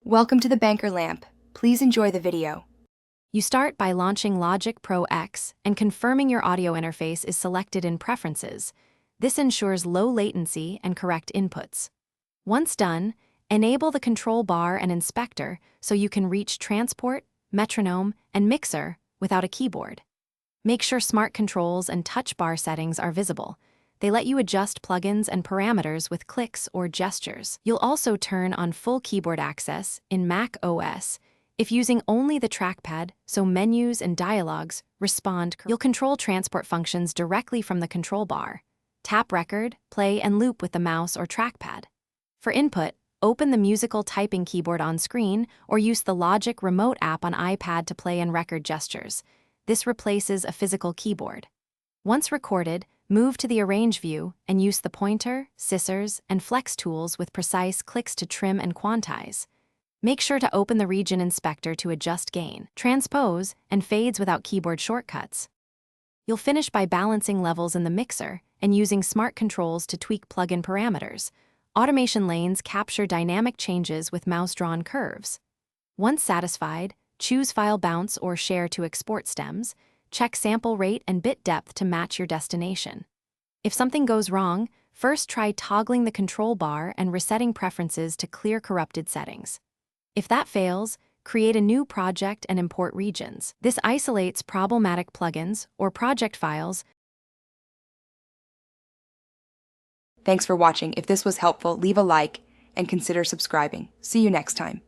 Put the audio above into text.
Welcome to the Banker Lamp. Please enjoy the video. You start by launching Logic Pro X and confirming your audio interface is selected in Preferences. This ensures low latency and correct inputs. Once done, enable the control bar and inspector so you can reach transport, metronome, and mixer without a keyboard. Make sure smart controls and touch bar settings are visible. They let you adjust plugins and parameters with clicks or gestures. You'll also turn on full keyboard access in Mac OS if using only the trackpad, so menus and dialogues respond. You'll control transport functions directly from the control bar. Tap record, play, and loop with the mouse or trackpad. For input, open the musical typing keyboard on screen or use the Logic Remote app on iPad to play and record gestures. This replaces a physical keyboard. Once recorded, move to the Arrange view and use the pointer, scissors, and flex tools with precise clicks to trim and quantize. Make sure to open the region inspector to adjust gain, transpose, and fades without keyboard shortcuts. You'll finish by balancing levels in the mixer and using smart controls to tweak plugin parameters. Automation lanes capture dynamic changes with mouse-drawn curves. Once satisfied, choose File Bounce or Share to export stems. Check sample rate and bit depth to match your destination. If something goes wrong, first try toggling the control bar and resetting preferences to clear corrupted settings. If that fails, create a new project and import regions. This isolates problematic plugins or project files. Thanks for watching. If this was helpful, leave a like and consider subscribing. See you next time.